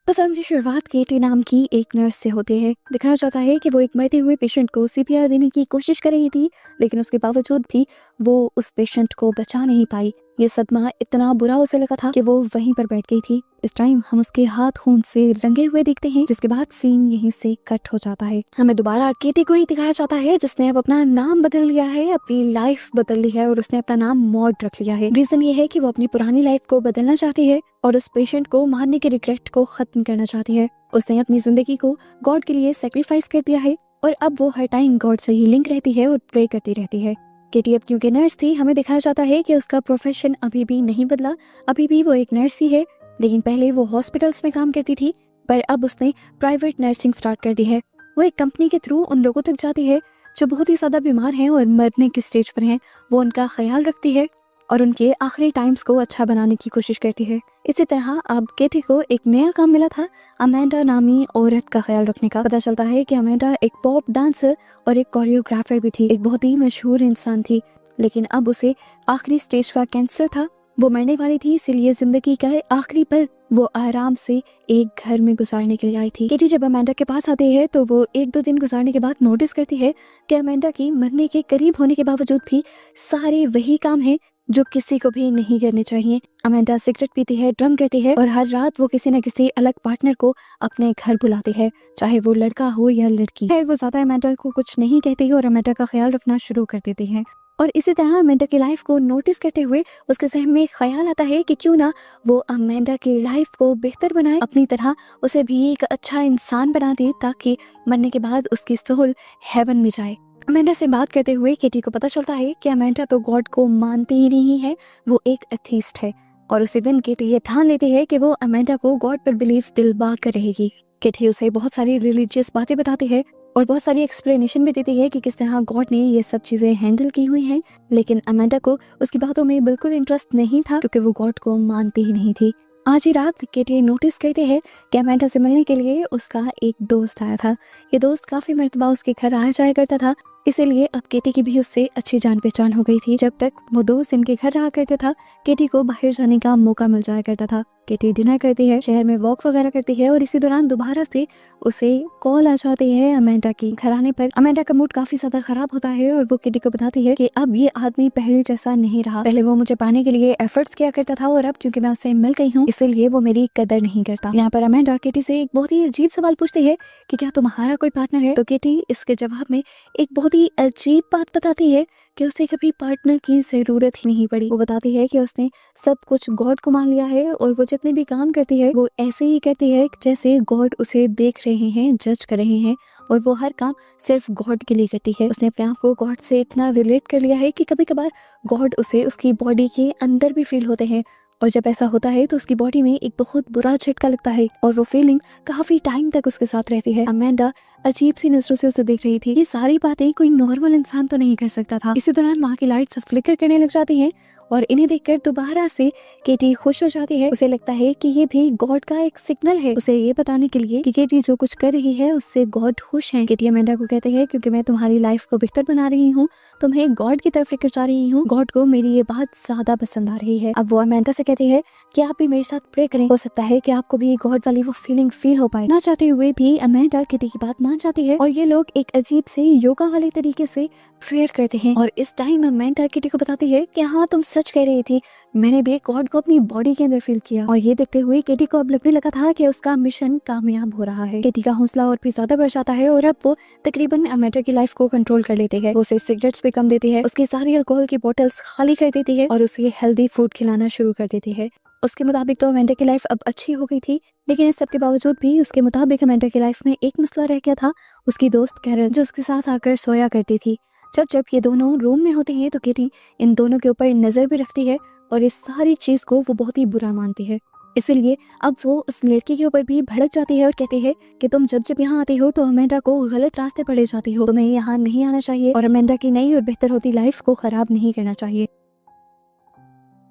तो फिल्म की शुरुआत केटी नाम की एक नर्स से होती है। दिखाया जाता है कि वो एक मरते हुए पेशेंट को सीपीआर देने की कोशिश कर रही थी, लेकिन उसके बावजूद भी वो उस पेशेंट को बचा नहीं पाई। ये सदमा इतना बुरा उसे लगा था कि वो वहीं पर बैठ गई थी। इस टाइम हम उसके हाथ खून से रंगे हुए देखते हैं, जिसके बाद सीन यहीं से कट हो जाता है। हमें दोबारा केटी को ही दिखाया जाता है, जिसने अब अपना नाम बदल लिया है, अपनी लाइफ बदल ली है और उसने अपना नाम मॉड रख लिया है। रीजन ये है कि वो अपनी पुरानी लाइफ को बदलना चाहती है और उस पेशेंट को मारने के रिग्रेट को खत्म करना चाहती है। उसने अपनी जिंदगी को गॉड के लिए सेक्रीफाइस कर दिया है और अब वो हर टाइम गॉड से ही लिंक रहती है और प्रे करती रहती है। केटी अब क्योंकि नर्स थी, हमें दिखाया जाता है कि उसका प्रोफेशन अभी भी नहीं बदला, अभी भी वो एक नर्स ही है। लेकिन पहले वो हॉस्पिटल्स में काम करती थी, पर अब उसने प्राइवेट नर्सिंग स्टार्ट कर दी है। वो एक कंपनी के थ्रू उन लोगों तक जाती है जो बहुत ही ज्यादा बीमार हैं और मरने की स्टेज पर हैं। वो उनका ख्याल रखती है और उनके आखिरी टाइम्स को अच्छा बनाने की कोशिश करती है। इसी तरह अब केटी को एक नया काम मिला था, अमेंडा नामी औरत का ख्याल रखने का। पता चलता है कि अमेंडा एक पॉप डांसर और एक कोरियोग्राफर भी थी, एक बहुत ही मशहूर इंसान थी। लेकिन अब उसे आखिरी स्टेज का कैंसर था, वो मरने वाली थी, इसीलिए जिंदगी का आखिरी पल वो आराम से एक घर में गुजारने के लिए आई थी। केटी जब अमेंडा के पास आती है तो वो 1-2 दिन गुजारने के बाद नोटिस करती है कि अमेंडा की मरने के करीब होने के बावजूद भी सारे वही काम है जो किसी को भी नहीं करने चाहिए। अमेंडा सिगरेट पीती है, ड्रंक करती है और हर रात वो किसी न किसी अलग पार्टनर को अपने घर बुलाती है, चाहे वो लड़का हो या लड़की। खैर वो ज्यादा अमेंडा को कुछ नहीं कहती और अमेंडा का ख्याल रखना शुरू कर देती है। और इसी तरह अमेंडा की लाइफ को नोटिस करते हुए उसके ज़हन में ख्याल आता है कि क्यों ना वो अमेंडा की लाइफ को बेहतर बनाए, अपनी तरह उसे भी एक अच्छा इंसान बना दे, ताकि मरने के बाद उसकी सोल हेवन में जाए। अमेंडा से बात करते हुए केटी को पता चलता है कि अमेंडा तो गॉड को मानती ही नहीं है, वो एक एथीस्ट है। और उसी दिन केटी ये ठान लेती है कि वो अमेंडा को गॉड पर बिलीव दिलवा कर रहेगी। केटी उसे बहुत सारी रिलीजियस बातें बताती है और बहुत सारी एक्सप्लेनेशन भी देती है कि किस तरह गॉड ने ये सब चीजें हैंडल की हुई हैं। लेकिन अमेंडा को उसकी बातों में बिल्कुल इंटरेस्ट नहीं था, क्योंकि वो गॉड को मानती ही नहीं थी। आज ही रात केटी नोटिस करते हैं कि अमेंडा से मिलने के लिए उसका एक दोस्त आया था। ये दोस्त काफी मर्तबा उसके घर आया जाया करता था, इसीलिए अब केटी की भी उससे अच्छी जान पहचान हो गई थी। जब तक वो दोस्त इनके घर रहा करता था, केटी को बाहर जाने का मौका मिल जाया करता था। केटी डिनर करती है, शहर में वॉक वगैरह करती है और इसी दौरान दोबारा से उसे कॉल आ जाती है अमेंडा की। घर आने पर अमेंडा का मूड काफी ज्यादा खराब होता है और वो केटी को बताती है कि अब ये आदमी पहले जैसा नहीं रहा। पहले वो मुझे पाने के लिए एफर्ट्स किया करता था और अब क्योंकि मैं उससे मिल गई हूँ, इसलिए वो मेरी कदर नहीं करता। यहाँ पर अमेंडा केटी से एक बहुत ही अजीब सवाल पूछती है कि क्या तुम्हारा कोई पार्टनर है? तो केटी इसके जवाब में एक बहुत ही अजीब बात बताती है कि उसे कभी पार्टनर की जरूरत ही नहीं पड़ी। वो बताती है कि उसने सब कुछ गॉड को मान लिया है और वो जितने भी काम करती है वो ऐसे ही करती है जैसे गॉड उसे देख रहे हैं, जज कर रहे हैं, और वो हर काम सिर्फ गॉड के लिए करती है। उसने अपने आप को गॉड से इतना रिलेट कर लिया है कि कभी कभार गॉड उसे उसकी बॉडी के अंदर भी फील होते हैं, और जब ऐसा होता है तो उसकी बॉडी में एक बहुत बुरा झटका लगता है और वो फीलिंग काफी टाइम तक उसके साथ रहती है। अमेंडा अजीब सी नजरों से उसे देख रही थी। ये सारी बातें कोई नॉर्मल इंसान तो नहीं कर सकता था। इसी दौरान वहाँ की लाइट्स फ्लिकर करने लग जाती हैं और इन्हें देखकर दोबारा से केटी खुश हो जाती है। उसे लगता है कि ये भी गॉड का एक सिग्नल है, उसे ये बताने के लिए कि केटी जो कुछ कर रही है उससे गॉड खुश है। केटी अमेंडा को कहते हैं क्योंकि मैं तुम्हारी लाइफ को बेहतर बना रही हूँ, तुम्हें गॉड की तरफ लेकर जा रही हूँ, गॉड को मेरी ये बात ज्यादा पसंद आ रही है। अब वो अमेंडा से कहती है कि आप भी मेरे साथ प्रे करें, हो सकता है कि आपको भी गॉड वाली वो फीलिंग फील हो पाए। ना चाहते हुए भी अमेंडा केटी की बात मान जाती है और ये लोग एक अजीब से योगा वाले तरीके से प्रेयर करते हैं। और इस टाइम अमेंडा केटी को बताती है कि हाँ तुम सच कह रही थी, मैंने भी गॉड को अपनी बॉडी के अंदर फील किया। और ये देखते हुए केटी को अब लगने लगा था कि उसका मिशन कामयाब हो रहा है। केटी का हौसला और भी ज्यादा बढ़ जाता है और अब वो तकरीबन अमेंडा की लाइफ को कंट्रोल कर लेती है। वो उसे सिगरेट्स पे कम देती है, उसकी सारी अल्कोहल की बोतल्स खाली कर देती है और उसे हेल्दी फूड खिलाना शुरू कर देती है। उसके मुताबिक तो अमेंडा की लाइफ अब अच्छी हो गई थी, लेकिन इस सब के बावजूद भी उसके मुताबिक अमेंडा की लाइफ में एक मसला रह गया था, उसकी दोस्त कैरल, जो उसके साथ आकर सोया करती थी। जब ये दोनों रूम में होते हैं तो केटी इन दोनों के ऊपर नजर भी रखती है और इस सारी चीज को वो बहुत ही बुरा मानती है। इसलिए अब वो उस लड़की के ऊपर भी भड़क जाती है और कहती है कि तुम जब यहाँ आती हो तो अमेंडा को गलत रास्ते पर ले जाती हो, तुम्हें यहाँ नहीं आना चाहिए और अमेंडा की नई और बेहतर होती लाइफ को खराब नहीं करना चाहिए।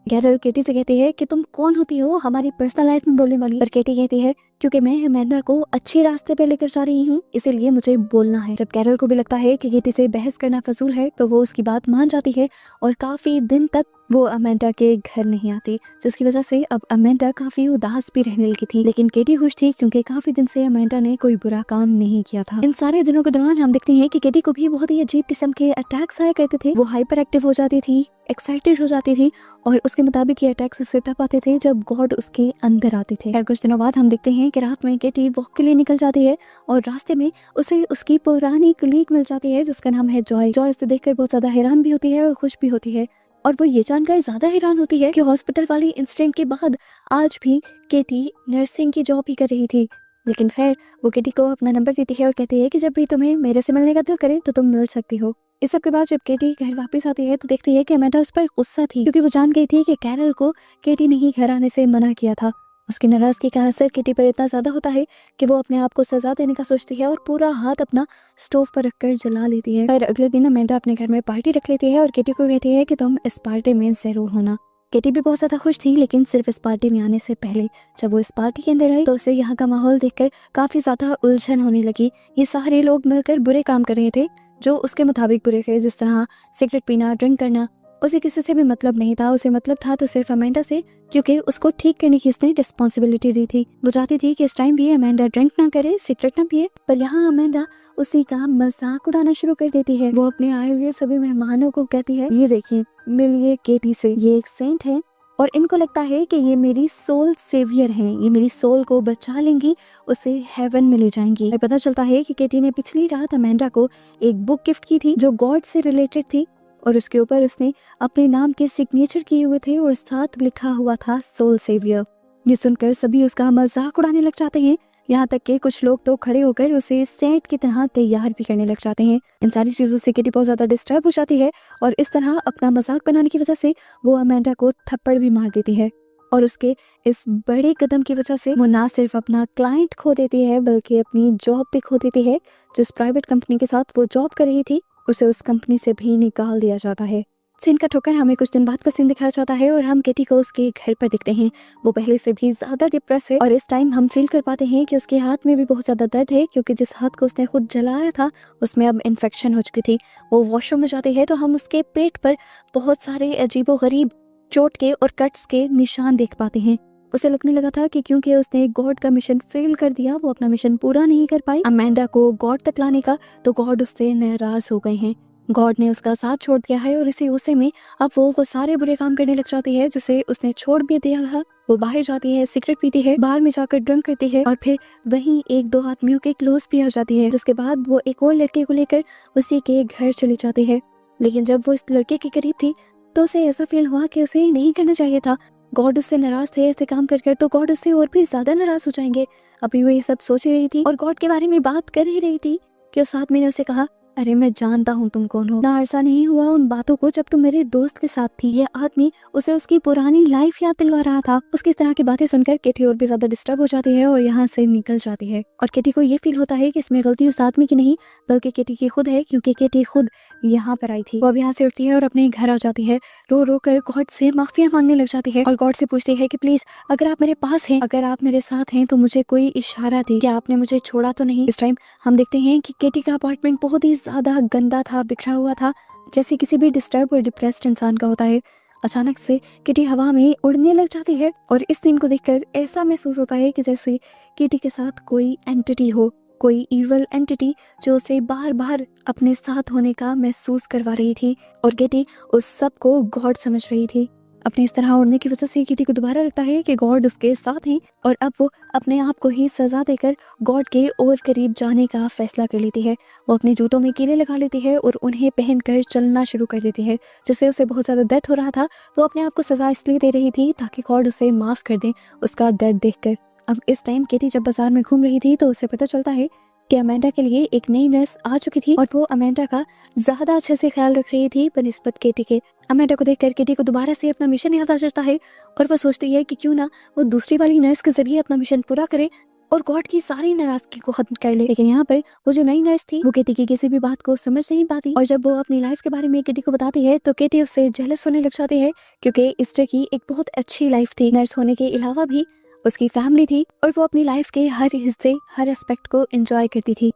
कैरल केटी से कहती है कि तुम कौन होती हो हमारी पर्सनल लाइफ में बोलने वाली? पर केटी कहती है क्योंकि मैं अमेंडा को अच्छे रास्ते पे लेकर जा रही हूँ, इसीलिए मुझे बोलना है। जब कैरल को भी लगता है कि केटी से बहस करना फजूल है तो वो उसकी बात मान जाती है और काफी दिन तक वो अमेंडा के घर नहीं आती, जिसकी वजह से अब अमेंडा काफी उदास भी रहने लगी थी। लेकिन केटी खुश थी क्योंकि काफी दिन से अमेंडा ने कोई बुरा काम नहीं किया था। इन सारे दिनों के दौरान हम देखते हैं कि केटी को भी बहुत ही अजीब किस्म के अटैक्स आया करते थे। वो हाइपर एक्टिव हो जाती थी, एक्साइटेड हो जाती थी और उसके मुताबिक ये अटैक्स उससे तब आते थे जब गॉड उसके अंदर आते थे। कुछ दिनों बाद हम देखते हैं कि रात में केटी वॉक के लिए निकल जाती है और रास्ते में उसे उसकी पुरानी कलीग मिल जाती है जिसका नाम है जॉय। जॉय इसे देखकर बहुत ज्यादा हैरान भी होती है और खुश भी होती है और वो ये जानकर ज्यादा हैरान होती है कि हॉस्पिटल वाली इंसिडेंट के बाद आज भी केटी नर्सिंग की जॉब ही कर रही थी। लेकिन खैर वो केटी को अपना नंबर देती है और कहती है कि जब भी तुम्हें मेरे से मिलने का दिल करे तो तुम मिल सकती हो। इस सब के बाद जब केटी घर वापस आती है तो देखती है कि अमेंडा उस पर गुस्सा थी क्योंकि वो जान गई थी कि कैरल को केटी ने ही घर आने से मना किया था। उसकी नाराजगी का असर केटी पर इतना ज्यादा होता है कि वो अपने आप को सजा देने का सोचती है और पूरा हाथ अपना स्टोव पर रखकर जला लेती है। पर अगले दिन अमेंडा अपने घर में पार्टी रख लेती है और केटी को कहती है कि तुम इस पार्टी में जरूर होना। केटी भी बहुत ज्यादा खुश थी, लेकिन सिर्फ इस पार्टी में आने से पहले जब वो इस पार्टी के अंदर आई तो उसे यहाँ का माहौल देखकर काफी ज्यादा उलझन होने लगी। ये सारे लोग मिलकर बुरे काम कर रहे थे जो उसके मुताबिक बुरे थे, जिस तरह सिगरेट पीना, ड्रिंक करना। उसे किसी से भी मतलब नहीं था, उसे मतलब था तो सिर्फ अमेंडा से, क्योंकि उसको ठीक करने की उसने रिस्पॉन्सिबिलिटी दी थी। वो चाहती थी कि इस टाइम भी अमेंडा ड्रिंक ना करे, सिगरेट ना पिए, पर यहाँ अमेंडा उसी का मजाक उड़ाना शुरू कर देती है। वो अपने आए हुए सभी मेहमानों को कहती है, ये देखिए मिलिए केटी से, ये एक सेंट है और इनको लगता है कि ये मेरी सोल सेवियर हैं, ये मेरी सोल को बचा लेंगी, उसे हेवन में ले जाएंगी। और पता चलता है कि केटी ने पिछली रात अमेंडा को एक बुक गिफ्ट की थी जो गॉड से रिलेटेड थी और उसके ऊपर उसने अपने नाम के सिग्नेचर किए हुए थे और साथ लिखा हुआ था सोल सेवियर। ये सुनकर सभी उसका मजाक उड़ाने लग जाते हैं, यहाँ तक कि कुछ लोग तो खड़े होकर उसे सेंट की तरह तैयार भी करने लग जाते हैं। इन सारी चीजों से केटी बहुत ज्यादा डिस्टर्ब हो जाती है और इस तरह अपना मजाक बनाने की वजह से वो अमेंडा को थप्पड़ भी मार देती है और उसके इस बड़े कदम की वजह से वो ना सिर्फ अपना क्लाइंट खो देती है बल्कि अपनी जॉब भी खो देती है। जिस प्राइवेट कंपनी के साथ वो जॉब कर रही थी उसे उस कंपनी से भी निकाल दिया जाता है। सीन का ठोकर हमें कुछ दिन बाद का सीन दिखाया जाता है और हम केटी को उसके घर पर दिखते हैं। वो पहले से भी ज्यादा डिप्रेस है और इस टाइम हम फील कर पाते हैं कि उसके हाथ में भी बहुत ज्यादा दर्द है क्योंकि जिस हाथ को उसने खुद जलाया था उसमें अब इन्फेक्शन हो चुकी थी। वो वॉशरूम में जाती है तो हम उसके पेट पर बहुत सारे अजीबोगरीब चोट के और कट्स के निशान देख पाते हैं। उसे लगने लगा था कि क्योंकि उसने गॉड का मिशन फेल कर दिया, वो अपना मिशन पूरा नहीं कर पाई अमेंडा को गॉड तक लाने का, तो गॉड उससे नाराज हो गए हैं। गॉड ने उसका साथ छोड़ दिया है और इसी गुस्से में अब वो सारे बुरे काम करने लग जाती है जिसे उसने छोड़ भी दिया था। वो बाहर जाती है, सिगरेट पीती है, बार में जाकर ड्रिंक करती है और फिर वहीं एक दो आदमियों के क्लोज भी आ जाती है, जिसके बाद वो एक और लड़के को लेकर उसी के घर चली जाती है। लेकिन जब वो इस लड़के के करीब थी तो उसे ऐसा फील हुआ कि उसे नहीं करना चाहिए था। गॉड उससे नाराज थे ऐसे काम कर तो गॉड उससे और भी ज्यादा नाराज हो जाएंगे। अभी वो ये सब सोच ही रही थी और गॉड के बारे में बात कर ही रही थी कि उस आदमी ने उसे कहा, अरे मैं जानता हूँ तुम कौन हो, ना अरसा नहीं हुआ उन बातों को जब तुम मेरे दोस्त के साथ थी। ये आदमी उसे उसकी पुरानी लाइफ याद दिलवा रहा था। उसकी इस तरह की बातें सुनकर केटी और भी ज्यादा डिस्टर्ब हो जाती है और यहाँ से निकल जाती है और केटी को ये फील होता है कि इसमें गलती उस आदमी की नहीं बल्कि केटी की खुद है, क्योंकि केटी खुद यहाँ पर आई थी। वो अब यहाँ से उठती है और अपने घर आ जाती है, रो रो कर गॉड से माफिया मांगने लग जाती है और गॉड से पूछती है कि प्लीज अगर आप मेरे पास हैं, अगर आप मेरे साथ हैं तो मुझे कोई इशारा दे, क्या आपने मुझे छोड़ा तो नहीं। इस टाइम हम देखते हैं कि केटी का अपार्टमेंट बहुत ही ज्यादा गंदा था, बिखरा हुआ था, जैसे किसी भी डिस्टर्ब और डिप्रेस्ड इंसान का होता है। अचानक से किटी हवा में उड़ने लग जाती है और इस सीन को देखकर ऐसा महसूस होता है कि जैसे किटी के साथ कोई एंटिटी हो, कोई इवल एंटिटी जो उसे बार बार अपने साथ होने का महसूस करवा रही थी और किटी उस सब को गॉड समझ रही थी। अपने इस तरह उड़ने की वजह से किटी को दोबारा लगता है कि गॉड उसके साथ हैं और अब वो अपने आप को ही सजा देकर गॉड के और करीब जाने का फैसला कर लेती है। वो अपने जूतों में कीले लगा लेती है और उन्हें पहनकर चलना शुरू कर देती है, जिससे उसे बहुत ज्यादा दर्द हो रहा था। वो अपने आप को सजा इसलिए दे रही थी ताकि गॉड उसे माफ कर दे उसका दर्द देखकर। अब इस टाइम केटी जब बाजार में घूम रही थी तो उसे पता चलता है कि अमेंडा के लिए एक नई नर्स आ चुकी थी और वो अमेंडा का ज्यादा अच्छे से ख्याल रख रही थी बनिस्बत केटी के। अमेंडा को देखकर केटी को दोबारा से अपना मिशन याद आ जाता है और वो सोचती है कि क्यों ना वो दूसरी वाली नर्स के जरिए अपना मिशन पूरा करे और गॉड की सारी नाराजगी को खत्म कर ले। लेकिन यहाँ पर वो जो नई नर्स थी वो केटी की किसी भी बात को समझ नहीं पाती और जब वो अपनी लाइफ के बारे में केटी को बताती है तो केटी उससे जेलस होने लग जाती है, क्योंकि इस्टर की एक बहुत अच्छी लाइफ थी। नर्स होने के अलावा भी उसकी फैमिली थी और वो अपनी लाइफ के हर हिस्से, हर एस्पेक्ट को एंजॉय करती थी।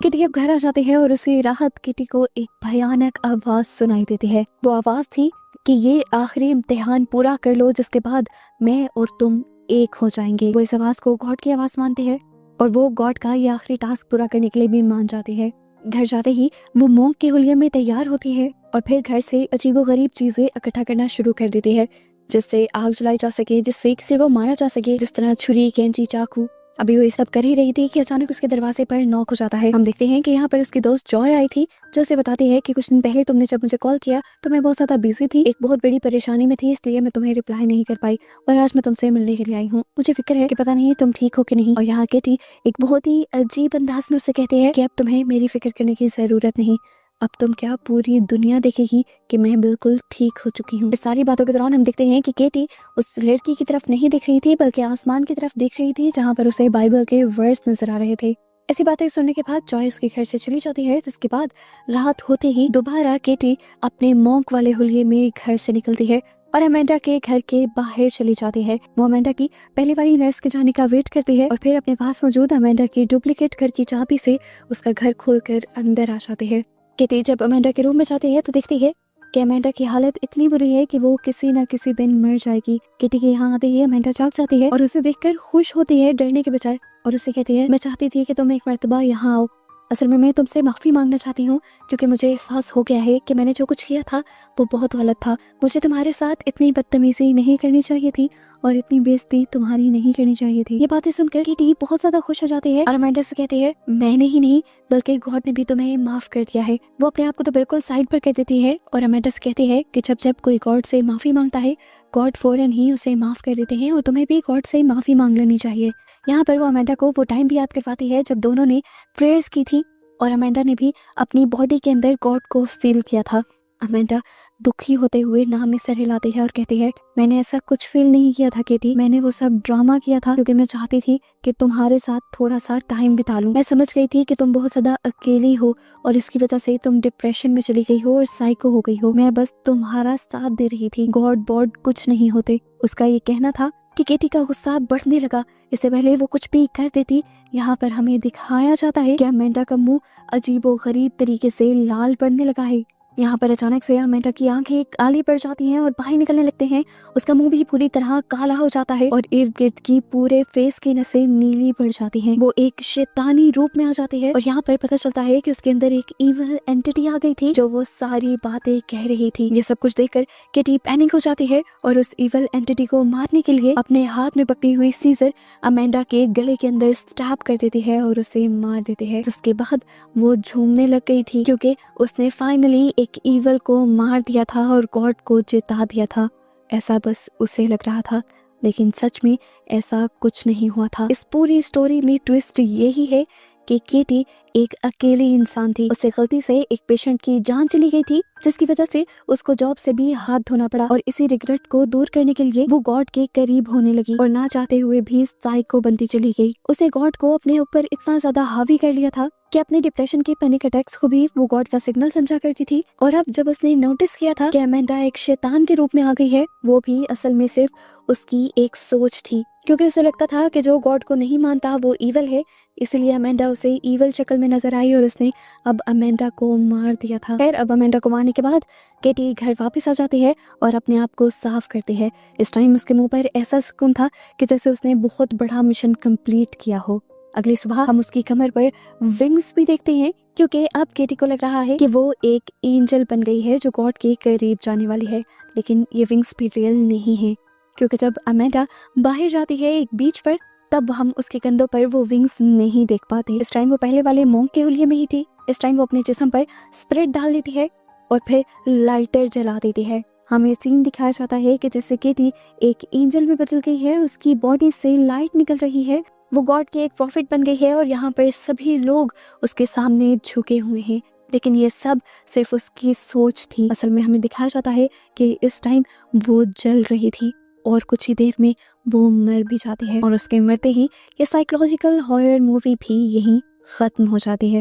किटी अब घर आ जाती है और उसे राहत किटी को एक भयानक आवाज सुनाई देती है। वो आवाज थी कि ये आखिरी इम्तिहान पूरा कर लो, जिसके बाद मैं और तुम एक हो जाएंगे। वो इस आवाज को गॉड की आवाज मानती है और वो गॉड का ये आखिरी टास्क पूरा करने के लिए भी मान जाती है। घर जाते ही वो मोंक के हुलिये में तैयार होती है और फिर घर से अजीबोगरीब चीजें इकट्ठा करना शुरू कर देती है, जिससे आग जलाई जा सके, जिससे किसी को मारा जा सके, जिस तरह छुरी, कैंची, चाकू। अभी वो ये सब कर ही रही थी कि अचानक उसके दरवाजे पर नॉक हो जाता है। हम देखते हैं कि यहाँ पर उसकी दोस्त जॉय आई थी, जो उसे बताती है कि कुछ दिन पहले तुमने जब मुझे कॉल किया तो मैं बहुत ज्यादा बिजी थी, एक बहुत बड़ी परेशानी में थी, इसलिए मैं तुम्हें रिप्लाई नहीं कर पाई और आज मैं तुमसे मिलने के लिए आई हूँ। मुझे फिक्र है कि पता नहीं तुम ठीक हो कि नहीं। और यहाँ किटी एक बहुत ही अजीब अंदाज में उससे कहती है कि अब तुम्हें मेरी फिक्र करने की जरूरत नहीं, अब तुम क्या पूरी दुनिया देखेगी कि मैं बिल्कुल ठीक हो चुकी हूँ। इस सारी बातों के दौरान हम देखते हैं कि केटी उस लड़की की तरफ नहीं देख रही थी, बल्कि आसमान की तरफ देख रही थी, जहाँ पर उसे बाइबल के वर्स नजर आ रहे थे। ऐसी बातें सुनने के बाद जॉय उसके घर से चली जाती है। जिसके बाद रात होते ही दोबारा केटी अपने मॉन्क वाले हुलिये में घर से निकलती है और अमेंडा के घर के बाहर चली जाती है। वो अमेंडा की पहले वाली नर्स के जाने का वेट करती है और फिर अपने पास मौजूद अमेंडा की डुप्लीकेट घर की चाबी से उसका घर खोलकर अंदर आ जाती है। किटी जब अमेंडा के रूम में जाती है तो देखती है कि अमेंडा की हालत इतनी बुरी है कि वो किसी न किसी दिन मर जाएगी। किटी के यहाँ आते ही अमेंडा जाग जाती है और उसे देखकर खुश होती है डरने के बजाय, और उससे कहती है मैं चाहती थी कि तुम एक मर्तबा यहाँ आओ। असल में मैं तुमसे माफ़ी मांगना चाहती हूँ, क्योंकि मुझे एहसास हो गया है कि मैंने जो कुछ किया था वो बहुत गलत था। मुझे तुम्हारे साथ इतनी बदतमीजी नहीं करनी चाहिए थी और इतनी बेइज्जती तुम्हारी नहीं करनी चाहिए थी। ये बातें सुनकर किटी बहुत ज्यादा खुश हो जाती है और अमेंडा से कहती है मैंने ही नहीं बल्कि गॉड ने भी तुम्हें माफ कर दिया है। वो अपने आप को तो बिल्कुल साइड पर कर देती है और अमेंडा से कहती है कि जब जब कोई गॉड से माफी मांगता है, गॉड फौरन ही उसे माफ कर देते हैं और तुम्हें भी गॉड से माफी मांग लेनी चाहिए। यहाँ पर वो अमेंडा को वो टाइम भी याद करवाती है जब दोनों ने प्रेयर्स की थी और अमेंडा ने भी अपनी बॉडी के अंदर गॉड को फील किया था। अमेंडा दुखी होते हुए नाम में सर हिलाती है और कहती है मैंने ऐसा कुछ फील नहीं किया था केटी, मैंने वो सब ड्रामा किया था क्योंकि मैं चाहती थी कि तुम्हारे साथ थोड़ा सा टाइम बिता लूं। मैं समझ गई थी कि तुम बहुत ज्यादा अकेली हो और इसकी वजह से तुम डिप्रेशन में चली गई हो और साइको हो गई हो। मैं बस तुम्हारा साथ दे रही थी, गॉड बॉड कुछ नहीं होते। उसका ये कहना था कि केटी का गुस्सा बढ़ने लगा। इससे पहले वो कुछ भी कर देती, यहाँ पर हमें दिखाया जाता है कि अमेंडा का मुंह अजीबो गरीब तरीके से लाल पड़ने लगा है। यहाँ पर अचानक से अमेंडा की आंखें काली पड़ जाती हैं और बाहर निकलने लगते हैं। उसका मुंह भी पूरी तरह काला हो जाता है और इर्द गिर्द की पूरे फेस की नसें नीली पड़ जाती हैं। वो एक शैतानी रूप में आ जाती है और यहाँ पर पता चलता है कि उसके अंदर एक इविल एंटिटी आ गई थी जो वो सारी बातें कह रही थी। ये सब कुछ देखकर किटी पैनिक हो जाती है और उस इविल एंटिटी को मारने के लिए अपने हाथ में पकड़ी हुई सीजर अमेंडा के गले के अंदर स्टैब कर देती है और उसे मार देती है। जिसके बाद वो झूमने लग गई थी क्योंकि उसने फाइनली एक ईवल को मार दिया था और गॉड को जिता दिया था। ऐसा बस उसे लग रहा था, लेकिन सच में ऐसा कुछ नहीं हुआ था। इस पूरी स्टोरी में ट्विस्ट यही है कि केटी एक अकेली इंसान थी। उससे गलती से एक पेशेंट की जान चली गई थी, जिसकी वजह से उसको जॉब से भी हाथ धोना पड़ा और इसी रिग्रेट को दूर करने के लिए वो गॉड के करीब होने लगी और ना चाहते हुए भी साइको बनती चली गई। उसने गॉड को अपने ऊपर इतना ज्यादा हावी कर लिया था कि अपने डिप्रेशन के पैनिक अटैक्स को भी वो गॉड का सिग्नल समझा करती थी। और अब जब उसने नोटिस किया था कि अमेंडा एक शैतान के रूप में आ गई है, वो भी असल में सिर्फ उसकी एक सोच थी, क्योंकि उसे लगता था कि जो गॉड को नहीं मानता वो ईवल है। इसलिए अमेंडा उसे ईवल शक्ल में नजर आई और उसने अब अमेंडा को मार दिया था। खैर अब अमेंडा को मारने के बाद केटी घर वापस आ जाती है और अपने आप को साफ करती है। इस टाइम उसके मुंह पर ऐसा सुकून था कि जैसे उसने बहुत बड़ा मिशन कंप्लीट किया हो। अगली सुबह हम उसकी कमर पर विंग्स भी देखते हैं, क्योंकि अब केटी को लग रहा है कि वो एक एंजल बन गई है जो गॉड के करीब जाने वाली है। लेकिन ये विंग्स भी रियल नहीं है, क्योंकि जब अमेंडा बाहर जाती है एक बीच पर, तब हम उसके कंधों पर वो विंग्स नहीं देख पाते। इस टाइम वो पहले वाले मोंक के हुलिये में ही थी। इस टाइम वो अपने जिस्म पर स्प्रेड डाल देती है और फिर लाइटर जला देती है। हमें सीन दिखाया जाता है कि जैसे केटी एक एंजल में बदल गई है, उसकी बॉडी से लाइट निकल रही है, वो गॉड की एक प्रॉफिट बन गई है और यहाँ पर सभी लोग उसके सामने झुके हुए हैं। लेकिन ये सब सिर्फ उसकी सोच थी। असल में हमें दिखाया जाता है कि इस टाइम वो जल रही थी और कुछ ही देर में वो मर भी जाती है और उसके मरते ही ये साइकोलॉजिकल हॉरर मूवी भी यहीं खत्म हो जाती है।